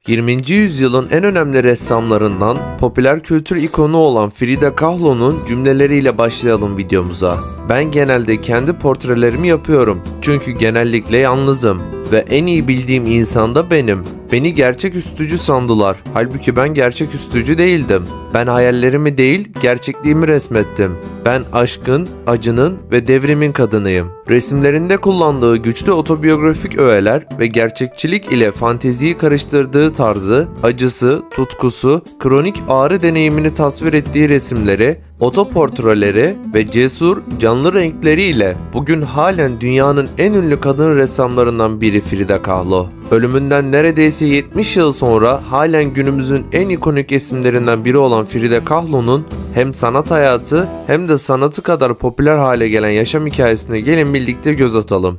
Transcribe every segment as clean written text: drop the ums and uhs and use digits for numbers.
20. yüzyılın en önemli ressamlarından popüler kültür ikonu olan Frida Kahlo'nun cümleleriyle başlayalım videomuza. Ben genelde kendi portrelerimi yapıyorum çünkü genellikle yalnızım ve en iyi bildiğim insan da benim. Beni gerçeküstücü sandılar. Halbuki ben gerçeküstücü değildim. Ben hayallerimi değil, gerçekliğimi resmettim. Ben aşkın, acının ve devrimin kadınıyım. Resimlerinde kullandığı güçlü otobiyografik öğeler ve gerçekçilik ile fanteziyi karıştırdığı tarzı, acısı, tutkusu, kronik ağrı deneyimini tasvir ettiği resimleri, otoportreleri ve cesur, canlı renkleriyle bugün halen dünyanın en ünlü kadın ressamlarından biri Frida Kahlo. Ölümünden neredeyse 70 yıl sonra halen günümüzün en ikonik isimlerinden biri olan Frida Kahlo'nun hem sanat hayatı hem de sanatı kadar popüler hale gelen yaşam hikayesine gelin birlikte göz atalım.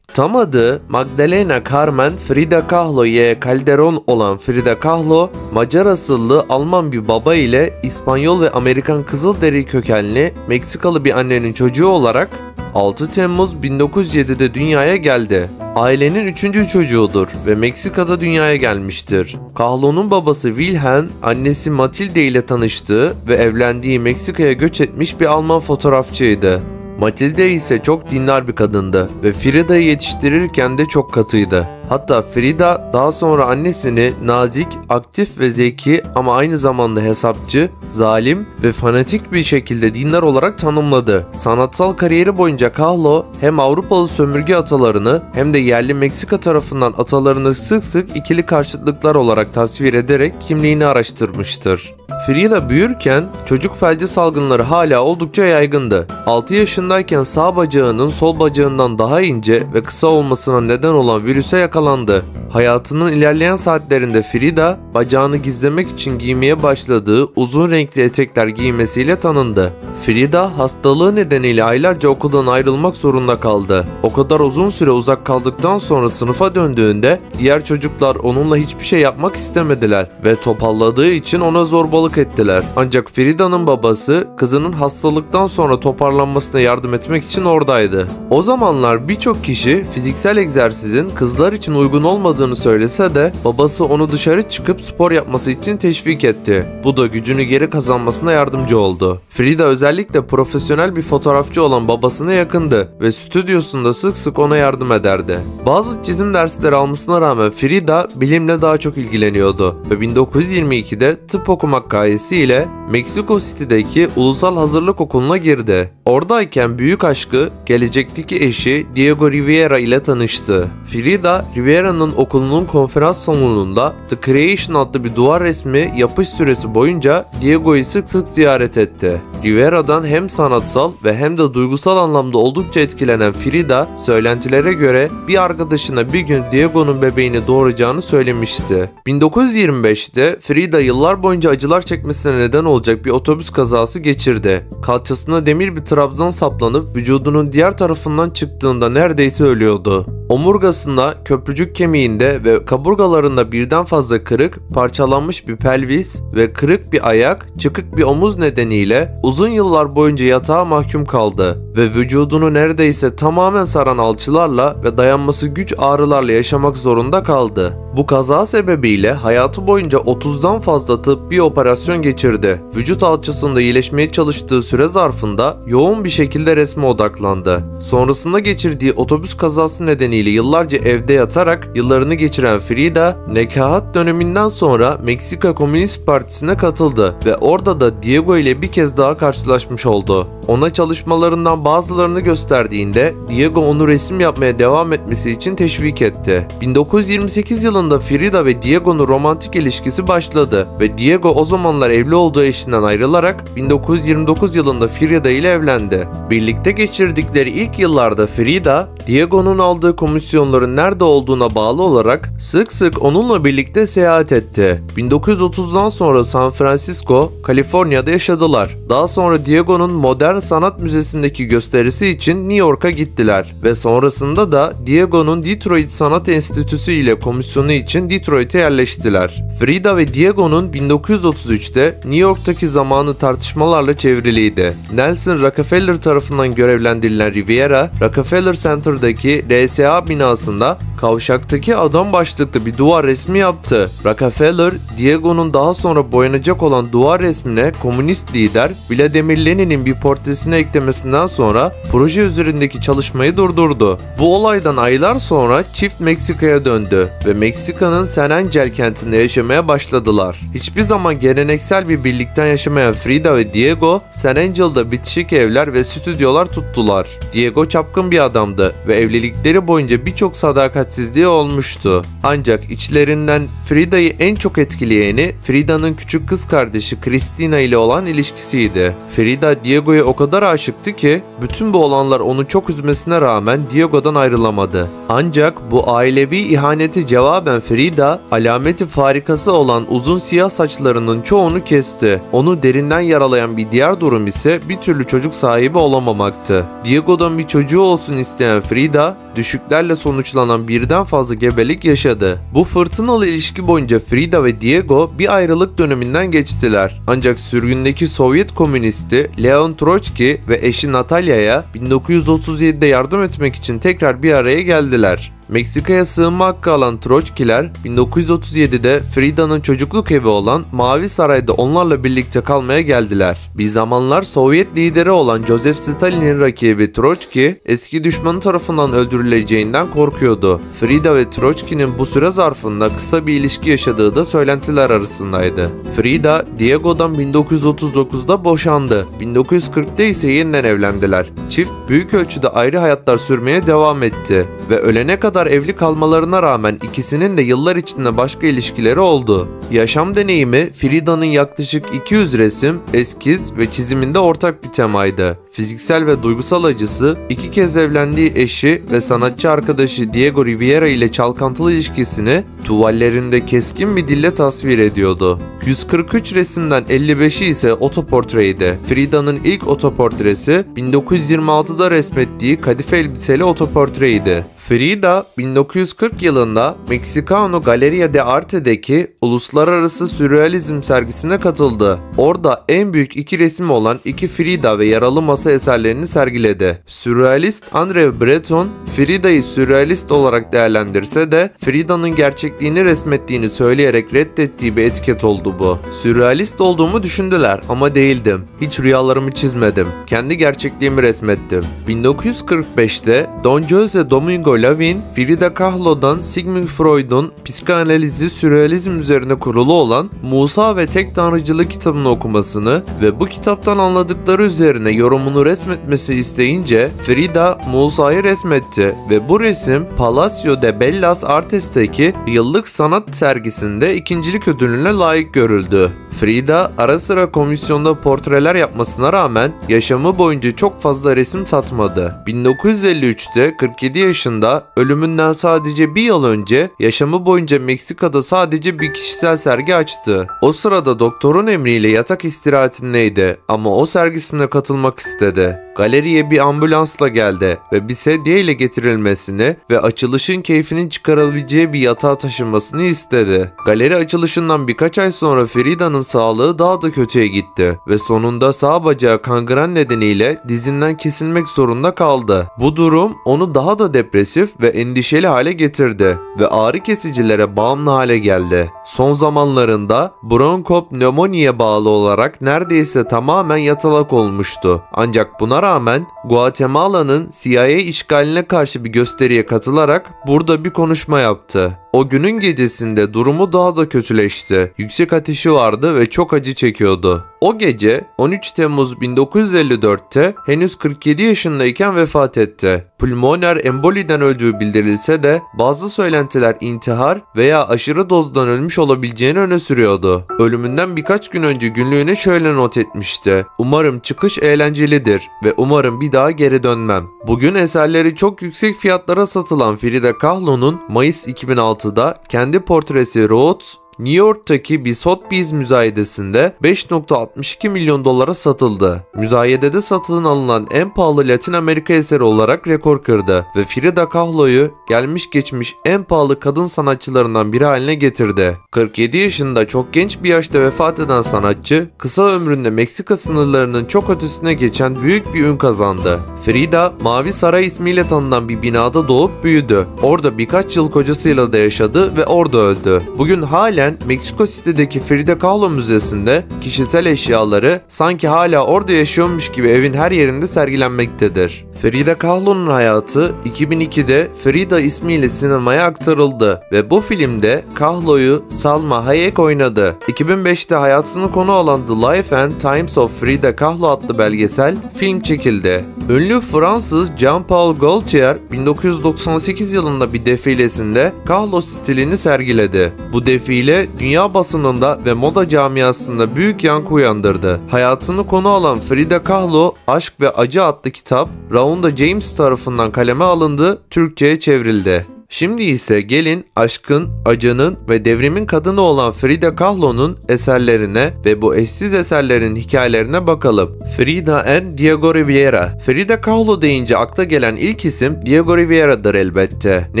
Tam adı Magdalena Carmen Frida Kahlo y Calderón olan Frida Kahlo, Macar asıllı Alman bir baba ile İspanyol ve Amerikan Kızılderili kökenli Meksikalı bir annenin çocuğu olarak 6 Temmuz 1907'de dünyaya geldi. Ailenin 3. çocuğudur ve Meksika'da dünyaya gelmiştir. Kahlo'nun babası Wilhelm, annesi Matilde ile tanıştığı ve evlendiği Meksika'ya göç etmiş bir Alman fotoğrafçıydı. Matilde ise çok dindar bir kadındı ve Frida'yı yetiştirirken de çok katıydı. Hatta Frida daha sonra annesini nazik, aktif ve zeki ama aynı zamanda hesapçı, zalim ve fanatik bir şekilde dindar olarak tanımladı. Sanatsal kariyeri boyunca Kahlo hem Avrupalı sömürge atalarını hem de yerli Meksika tarafından atalarını sık sık ikili karşıtlıklar olarak tasvir ederek kimliğini araştırmıştır. Frida büyürken çocuk felci salgınları hala oldukça yaygındı. 6 yaşındayken sağ bacağının sol bacağından daha ince ve kısa olmasına neden olan virüse yakalandı. Hayatının ilerleyen saatlerinde Frida, bacağını gizlemek için giymeye başladığı uzun renkli etekler giymesiyle tanındı. Frida hastalığı nedeniyle aylarca okuldan ayrılmak zorunda kaldı. O kadar uzun süre uzak kaldıktan sonra sınıfa döndüğünde diğer çocuklar onunla hiçbir şey yapmak istemediler ve topalladığı için ona zorbalık ettiler. Ancak Frida'nın babası kızının hastalıktan sonra toparlanmasına yardım etmek için oradaydı. O zamanlar birçok kişi fiziksel egzersizin kızlar için uygun olmadığını söylese de babası onu dışarı çıkıp spor yapması için teşvik etti. Bu da gücünü geri kazanmasına yardımcı oldu. Frida özellikle profesyonel bir fotoğrafçı olan babasına yakındı ve stüdyosunda sık sık ona yardım ederdi. Bazı çizim dersleri almasına rağmen Frida bilimle daha çok ilgileniyordu ve 1922'de tıp okumak gayesiyle Meksiko City'deki Ulusal Hazırlık Okulu'na girdi. Oradayken büyük aşkı, gelecekteki eşi Diego Rivera ile tanıştı. Frida, Rivera'nın okulunun konferans salonunda The Creation adlı bir duvar resmi yapış süresi boyunca Diego'yu sık sık ziyaret etti. Rivera'dan hem sanatsal ve hem de duygusal anlamda oldukça etkilenen Frida, söylentilere göre bir arkadaşına bir gün Diego'nun bebeğini doğuracağını söylemişti. 1925'te Frida yıllar boyunca acılar çekmesine neden olacak bir otobüs kazası geçirdi. Kalçasına demir bir trabzan saplanıp vücudunun diğer tarafından çıktığında neredeyse ölüyordu. Omurgasında, köprücük kemiğinde ve kaburgalarında birden fazla kırık, parçalanmış bir pelvis ve kırık bir ayak, çıkık bir omuz nedeniyle uzun yıllar boyunca yatağa mahkum kaldı ve vücudunu neredeyse tamamen saran alçılarla ve dayanması güç ağrılarla yaşamak zorunda kaldı. Bu kaza sebebiyle hayatı boyunca 30'dan fazla tıbbi operasyon geçirdi. Vücut alçısında iyileşmeye çalıştığı süre zarfında yoğun bir şekilde resme odaklandı. Sonrasında geçirdiği otobüs kazası nedeniyle yıllarca evde yatarak yıllarını geçiren Frida, nekahat döneminden sonra Meksika Komünist Partisi'ne katıldı ve orada da Diego ile bir kez daha karşılaşmış oldu. Ona çalışmalarından bazılarını gösterdiğinde Diego onu resim yapmaya devam etmesi için teşvik etti. 1928 yılında Frida ve Diego'nun romantik ilişkisi başladı ve Diego o zamanlar evli olduğu eşinden ayrılarak 1929 yılında Frida ile evlendi. Birlikte geçirdikleri ilk yıllarda Frida, Diego'nun aldığı komisyonların nerede olduğuna bağlı olarak sık sık onunla birlikte seyahat etti. 1930'dan sonra San Francisco, Kaliforniya'da yaşadılar. Daha sonra Diego'nun Modern Sanat Müzesi'ndeki gösterisi için New York'a gittiler ve sonrasında da Diego'nun Detroit Sanat Enstitüsü ile komisyonu için Detroit'e yerleştiler. Frida ve Diego'nun 1933'te New York'taki zamanı tartışmalarla çevriliydi. Nelson Rockefeller tarafından görevlendirilen Riviera, Rockefeller Center'daki RSA binasında kavşaktaki adam başlıklı bir duvar resmi yaptı. Rockefeller, Diego'nun daha sonra boyanacak olan duvar resmine komünist lider Vladimir Lenin'in bir portresini eklemesinden sonra proje üzerindeki çalışmayı durdurdu. Bu olaydan aylar sonra çift Meksika'ya döndü ve Meksika'nın San Angel kentinde yaşamaya başladılar. Hiçbir zaman geleneksel bir birlikten yaşamayan Frida ve Diego, San Angel'da bitişik evler ve stüdyolar tuttular. Diego çapkın bir adamdı ve evlilikleri boyunca birçok sadakatsizliği olmuştu. Ancak içlerinden Frida'yı en çok etkileyeni Frida'nın küçük kız kardeşi Cristina ile olan ilişkisiydi. Frida Diego'ya o kadar aşıktı ki bütün bu olanlar onu çok üzmesine rağmen Diego'dan ayrılamadı. Ancak bu ailevi ihaneti cevaben Frida, alameti farikası olan uzun siyah saçlarının çoğunu kesti. Onu derinden yaralayan bir diğer durum ise bir türlü çocuk sahibi olamamaktı. Diego'dan bir çocuğu olsun isteyen Frida, düşüklerle sonuçlanan birden fazla gebelik yaşadı. Bu fırtınalı ilişki boyunca Frida ve Diego bir ayrılık döneminden geçtiler. Ancak sürgündeki Sovyet komünisti Leon Trotsky ve eşi Natalya'ya 1937'de yardım etmek için tekrar bir araya geldiler. Meksika'ya sığınma hakkı alan Troçkiler 1937'de Frida'nın çocukluk evi olan Mavi Saray'da onlarla birlikte kalmaya geldiler. Bir zamanlar Sovyet lideri olan Joseph Stalin'in rakibi Troçki eski düşmanı tarafından öldürüleceğinden korkuyordu. Frida ve Troçki'nin bu süre zarfında kısa bir ilişki yaşadığı da söylentiler arasındaydı. Frida, Diego'dan 1939'da boşandı. 1940'da ise yeniden evlendiler. Çift büyük ölçüde ayrı hayatlar sürmeye devam etti ve ölene kadar evli kalmalarına rağmen ikisinin de yıllar içinde başka ilişkileri oldu. Yaşam deneyimi Frida'nın yaklaşık 200 resim, eskiz ve çiziminde ortak bir temaydı. Fiziksel ve duygusal acısı, iki kez evlendiği eşi ve sanatçı arkadaşı Diego Rivera ile çalkantılı ilişkisini tuvallerinde keskin bir dille tasvir ediyordu. 143 resimden 55'i ise otoportreydi. Frida'nın ilk otoportresi 1926'da resmettiği kadife elbiseli otoportreydi. Frida 1940 yılında Mexicano Galleria de Arte'deki Uluslararası Sürrealizm sergisine katıldı. Orada en büyük iki resim olan iki Frida ve Yaralı Masa eserlerini sergiledi. Sürrealist André Breton, Frida'yı sürrealist olarak değerlendirse de Frida'nın gerçekliğini resmettiğini söyleyerek reddettiği bir etiket oldu bu. Sürrealist olduğumu düşündüler ama değildim. Hiç rüyalarımı çizmedim. Kendi gerçekliğimi resmettim. 1945'te Don Jose Domingo Lavin, Frida Kahlo'dan Sigmund Freud'un psikanalizi sürrealizm üzerine kurulu olan Musa ve Tek Tanrıcılık kitabını okumasını ve bu kitaptan anladıkları üzerine yorumunu resmetmesi isteyince Frida Musa'yı resmetti ve bu resim Palacio de Bellas Artes'teki yıllık sanat sergisinde ikincilik ödülüne layık görüldü. Frida ara sıra komisyonda portreler yapmasına rağmen yaşamı boyunca çok fazla resim satmadı. 1953'te 47 yaşında ölümünden sadece bir yıl önce yaşamı boyunca Meksika'da sadece bir kişisel sergi açtı. O sırada doktorun emriyle yatak istirahatindeydi ama o sergisine katılmak istedi. Galeriye bir ambulansla geldi ve bir sedye ile getirilmesini ve açılışın keyfinin çıkarılabileceği bir yatağa taşınmasını istedi. Galeri açılışından birkaç ay sonra Frida'nın sağlığı daha da kötüye gitti ve sonunda sağ bacağı kangren nedeniyle dizinden kesilmek zorunda kaldı. Bu durum onu daha da depresif ve endişeli hale getirdi ve ağrı kesicilere bağımlı hale geldi. Son zamanlarında bronkopnömoniye bağlı olarak neredeyse tamamen yatalak olmuştu. Ancak buna rağmen Guatemala'nın CIA işgaline karşı bir gösteriye katılarak burada bir konuşma yaptı. O günün gecesinde durumu daha da kötüleşti. Yüksek ateşi vardı ve çok acı çekiyordu. O gece 13 Temmuz 1954'te henüz 47 yaşındayken vefat etti. Pulmoner emboliden öldüğü bildirilse de bazı söylentiler intihar veya aşırı dozdan ölmüş olabileceğini öne sürüyordu. Ölümünden birkaç gün önce günlüğüne şöyle not etmişti: "Umarım çıkış eğlencelidir ve umarım bir daha geri dönmem." Bugün eserleri çok yüksek fiyatlara satılan Frida Kahlo'nun Mayıs 2006'da kendi portresi Rhodes, New York'taki bir Sotheby's müzayedesinde 5.62 milyon dolara satıldı. Müzayedede satın alınan en pahalı Latin Amerika eseri olarak rekor kırdı ve Frida Kahlo'yu gelmiş geçmiş en pahalı kadın sanatçılarından biri haline getirdi. 47 yaşında çok genç bir yaşta vefat eden sanatçı, kısa ömründe Meksika sınırlarının çok ötesine geçen büyük bir ün kazandı. Frida, Mavi Saray ismiyle tanınan bir binada doğup büyüdü. Orada birkaç yıl kocasıyla da yaşadı ve orada öldü. Bugün halen Meksiko City'deki Frida Kahlo Müzesi'nde kişisel eşyaları sanki hala orada yaşıyormuş gibi evin her yerinde sergilenmektedir. Frida Kahlo'nun hayatı 2002'de Frida ismiyle sinemaya aktarıldı ve bu filmde Kahlo'yu Salma Hayek oynadı. 2005'te hayatını konu alan The Life and Times of Frida Kahlo adlı belgesel film çekildi. Ünlü Fransız Jean-Paul Gaultier 1998 yılında bir defilesinde Kahlo stilini sergiledi. Bu defile dünya basınında ve moda camiasında büyük yankı uyandırdı. Hayatını konu alan Frida Kahlo, Aşk ve Acı adlı kitap Raunda James tarafından kaleme alındı, Türkçe'ye çevrildi. Şimdi ise gelin aşkın, acının ve devrimin kadını olan Frida Kahlo'nun eserlerine ve bu eşsiz eserlerin hikayelerine bakalım. Frida and Diego Rivera. Frida Kahlo deyince akla gelen ilk isim Diego Rivera'dır elbette. Ne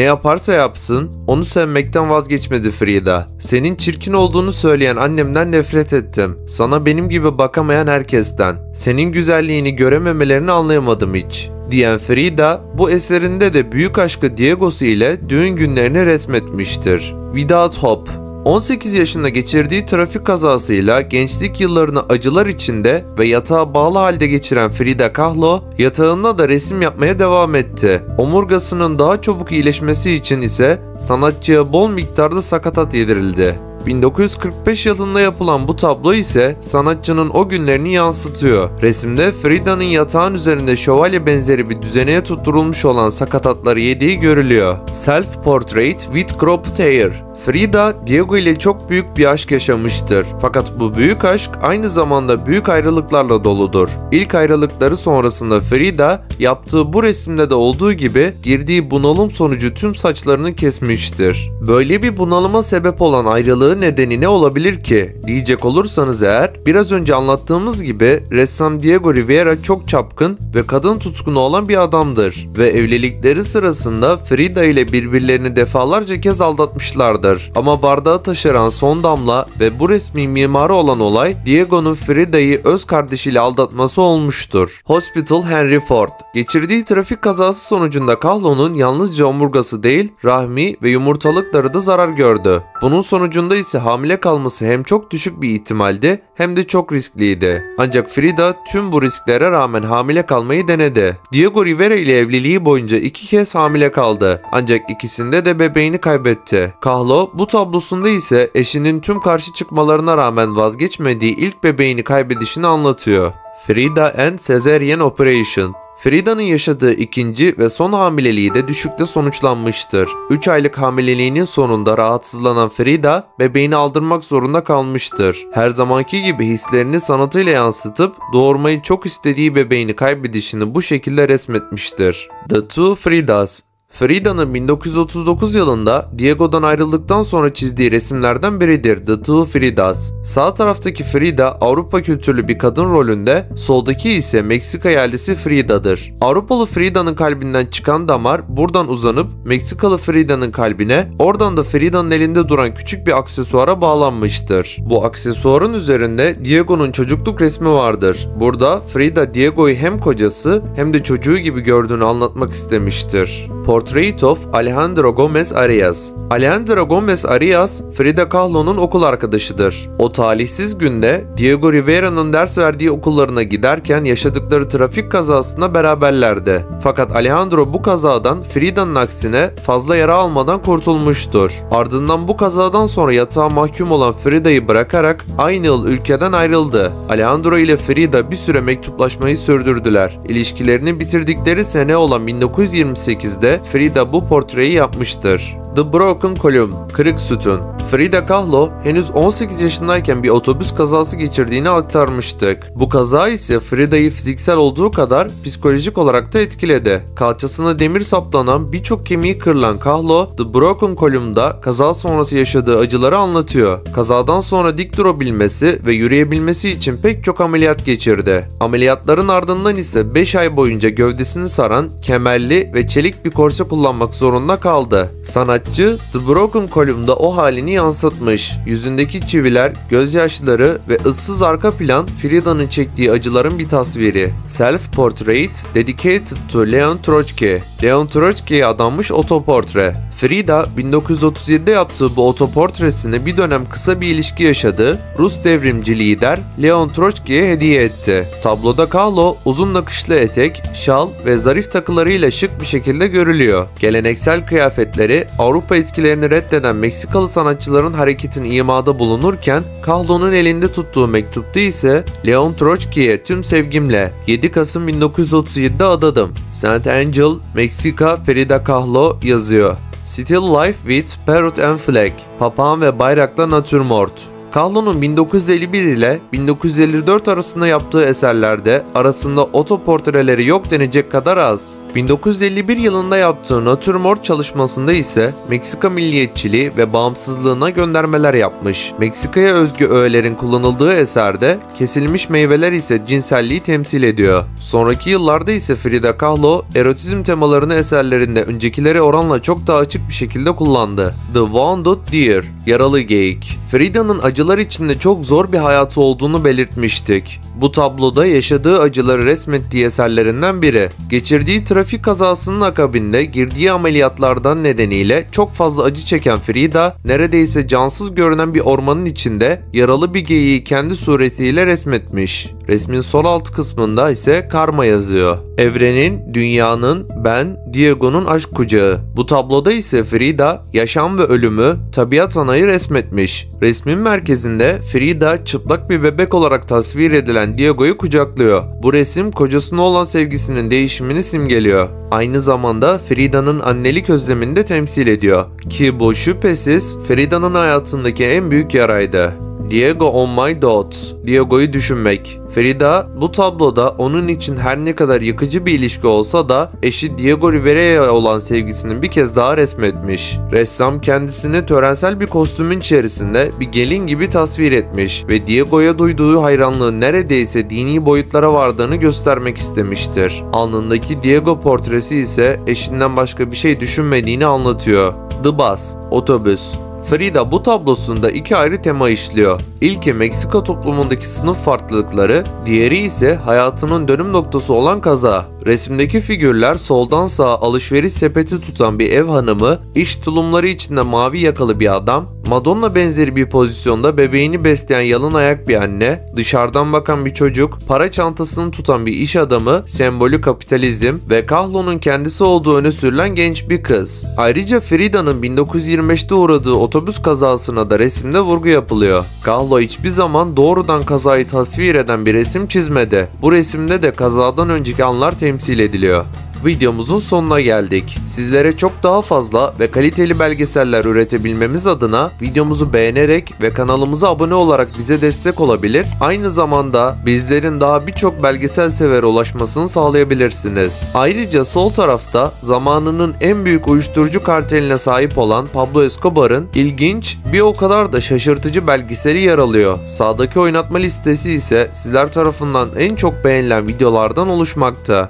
yaparsa yapsın, onu sevmekten vazgeçmedi Frida. Senin çirkin olduğunu söyleyen annemden nefret ettim. Sana benim gibi bakamayan herkesten. Senin güzelliğini görememelerini anlayamadım hiç, diyen Frida, bu eserinde de büyük aşkı Diego'su ile düğün günlerini resmetmiştir. Without Hope. 18 yaşında geçirdiği trafik kazasıyla gençlik yıllarını acılar içinde ve yatağa bağlı halde geçiren Frida Kahlo, yatağında da resim yapmaya devam etti. Omurgasının daha çabuk iyileşmesi için ise sanatçıya bol miktarda sakatat yedirildi. 1945 yılında yapılan bu tablo ise sanatçının o günlerini yansıtıyor. Resimde Frida'nın yatağın üzerinde şövalye benzeri bir düzeneye tutturulmuş olan sakatatları yediği görülüyor. Self Portrait with Cropped Hair. Frida, Diego ile çok büyük bir aşk yaşamıştır. Fakat bu büyük aşk aynı zamanda büyük ayrılıklarla doludur. İlk ayrılıkları sonrasında Frida, yaptığı bu resimde de olduğu gibi girdiği bunalım sonucu tüm saçlarını kesmiştir. Böyle bir bunalıma sebep olan ayrılığı nedeni ne olabilir ki diyecek olursanız eğer, biraz önce anlattığımız gibi ressam Diego Rivera çok çapkın ve kadın tutkunu olan bir adamdır ve evlilikleri sırasında Frida ile birbirlerini defalarca kez aldatmışlardır. Ama bardağı taşıran son damla ve bu resmin mimarı olan olay Diego'nun Frida'yı öz kardeşiyle aldatması olmuştur. Hospital Henry Ford. Geçirdiği trafik kazası sonucunda Kahlo'nun yalnızca omurgası değil, rahmi ve yumurtalıkları da zarar gördü. Bunun sonucunda ise hamile kalması hem çok düşük bir ihtimaldi hem de çok riskliydi. Ancak Frida tüm bu risklere rağmen hamile kalmayı denedi. Diego Rivera ile evliliği boyunca 2 kez hamile kaldı. Ancak ikisinde de bebeğini kaybetti. Kahlo bu tablosunda ise eşinin tüm karşı çıkmalarına rağmen vazgeçmediği ilk bebeğini kaybedişini anlatıyor. Frida and Caesarean Operation. Frida'nın yaşadığı ikinci ve son hamileliği de düşükte sonuçlanmıştır. 3 aylık hamileliğinin sonunda rahatsızlanan Frida bebeğini aldırmak zorunda kalmıştır. Her zamanki gibi hislerini sanatıyla yansıtıp doğurmayı çok istediği bebeğini kaybedişini bu şekilde resmetmiştir. The Two Fridas. Frida'nın 1939 yılında Diego'dan ayrıldıktan sonra çizdiği resimlerden biridir The Two Fridas. Sağ taraftaki Frida Avrupa kültürlü bir kadın rolünde, soldaki ise Meksika yerlisi Frida'dır. Avrupalı Frida'nın kalbinden çıkan damar buradan uzanıp Meksikalı Frida'nın kalbine, oradan da Frida'nın elinde duran küçük bir aksesuara bağlanmıştır. Bu aksesuarın üzerinde Diego'nun çocukluk resmi vardır. Burada Frida Diego'yu hem kocası hem de çocuğu gibi gördüğünü anlatmak istemiştir. Portrait of Alejandro Gomez Arias. Alejandro Gomez Arias, Frida Kahlo'nun okul arkadaşıdır. O talihsiz günde Diego Riviera'nın ders verdiği okullarına giderken yaşadıkları trafik kazasında beraberlerdi. Fakat Alejandro bu kazadan Frida'nın aksine fazla yara almadan kurtulmuştur. Ardından bu kazadan sonra yatağa mahkum olan Frida'yı bırakarak aynı yıl ülkeden ayrıldı. Alejandro ile Frida bir süre mektuplaşmayı sürdürdüler. İlişkilerini bitirdikleri sene olan 1928'de Frida bu portreyi yapmıştır. The Broken Column, Kırık Sütun. Frida Kahlo henüz 18 yaşındayken bir otobüs kazası geçirdiğini aktarmıştık. Bu kaza ise Frida'yı fiziksel olduğu kadar psikolojik olarak da etkiledi. Kalçasına demir saplanan, birçok kemiği kırılan Kahlo, The Broken Column'da kaza sonrası yaşadığı acıları anlatıyor. Kazadan sonra dik durabilmesi ve yürüyebilmesi için pek çok ameliyat geçirdi. Ameliyatların ardından ise 5 ay boyunca gövdesini saran kemerli ve çelik bir korse kullanmak zorunda kaldı. Sanatçı The Broken Column'da o halini yansıtmış. Yüzündeki çiviler, gözyaşları ve ıssız arka plan Frida'nın çektiği acıların bir tasviri. Self-Portrait Dedicated to Leon Trotsky. Leon Trotsky'ye adanmış otoportre. Frida 1937'de yaptığı bu otoportresini bir dönem kısa bir ilişki yaşadığı Rus devrimci lider Leon Trotsky'ye hediye etti. Tabloda Kahlo uzun nakışlı etek, şal ve zarif takılarıyla şık bir şekilde görülüyor. Geleneksel kıyafetleri Avrupa etkilerini reddeden Meksikalı sanatçıların hareketin imada bulunurken Kahlo'nun elinde tuttuğu mektupta ise Leon Trotsky'ye tüm sevgimle 7 Kasım 1937'de adadım. St. Angel, Meksika, Frida Kahlo yazıyor. Still Life with Parrot and Flag, Papağan ve Bayrakla Natürmort. Kahlo'nun 1951 ile 1954 arasında yaptığı eserlerde arasında otoportreleri yok denecek kadar az. 1951 yılında yaptığı Natürmort çalışmasında ise Meksika milliyetçiliği ve bağımsızlığına göndermeler yapmış. Meksika'ya özgü öğelerin kullanıldığı eserde kesilmiş meyveler ise cinselliği temsil ediyor. Sonraki yıllarda ise Frida Kahlo erotizm temalarını eserlerinde öncekilere oranla çok daha açık bir şekilde kullandı. The Wounded Deer, Yaralı Geyik. Frida'nın acılar içinde çok zor bir hayatı olduğunu belirtmiştik. Bu tabloda yaşadığı acıları resmettiği eserlerinden biri. Geçirdiği trafik kazasının akabinde girdiği ameliyatlardan nedeniyle çok fazla acı çeken Frida, neredeyse cansız görünen bir ormanın içinde yaralı bir geyiği kendi suretiyle resmetmiş. Resmin sol alt kısmında ise karma yazıyor. Evrenin, dünyanın, ben, Diego'nun aşk kucağı. Bu tabloda ise Frida, yaşam ve ölümü, tabiat anayı resmetmiş. Resmin merkezinde Frida çıplak bir bebek olarak tasvir edilen Diego'yu kucaklıyor. Bu resim kocasına olan sevgisinin değişimini simgeliyor. Aynı zamanda Frida'nın annelik özlemini de temsil ediyor. Ki bu şüphesiz Frida'nın hayatındaki en büyük yaraydı. Diego on my thoughts, Diego'yu düşünmek. Frida bu tabloda onun için her ne kadar yıkıcı bir ilişki olsa da eşi Diego Riviera'ya olan sevgisini bir kez daha resmetmiş. Ressam kendisini törensel bir kostümün içerisinde bir gelin gibi tasvir etmiş ve Diego'ya duyduğu hayranlığın neredeyse dini boyutlara vardığını göstermek istemiştir. Alnındaki Diego portresi ise eşinden başka bir şey düşünmediğini anlatıyor. The Bus, otobüs. Frida bu tablosunda iki ayrı tema işliyor. İlki Meksika toplumundaki sınıf farklılıkları, diğeri ise hayatının dönüm noktası olan kaza. Resimdeki figürler soldan sağa alışveriş sepeti tutan bir ev hanımı, iş tulumları içinde mavi yakalı bir adam, Madonna benzeri bir pozisyonda bebeğini besleyen yalın ayak bir anne, dışarıdan bakan bir çocuk, para çantasını tutan bir iş adamı, sembolü kapitalizm ve Kahlo'nun kendisi olduğu öne sürülen genç bir kız. Ayrıca Frida'nın 1925'te uğradığı otobüs kazasına da resimde vurgu yapılıyor. Kahlo hiçbir zaman doğrudan kazayı tasvir eden bir resim çizmedi. Bu resimde de kazadan önceki anlar temsil ediliyor. Videomuzun sonuna geldik. Sizlere çok daha fazla ve kaliteli belgeseller üretebilmemiz adına videomuzu beğenerek ve kanalımıza abone olarak bize destek olabilir. Aynı zamanda bizlerin daha birçok belgesel severe ulaşmasını sağlayabilirsiniz. Ayrıca sol tarafta zamanının en büyük uyuşturucu karteline sahip olan Pablo Escobar'ın ilginç bir o kadar da şaşırtıcı belgeseli yer alıyor. Sağdaki oynatma listesi ise sizler tarafından en çok beğenilen videolardan oluşmakta.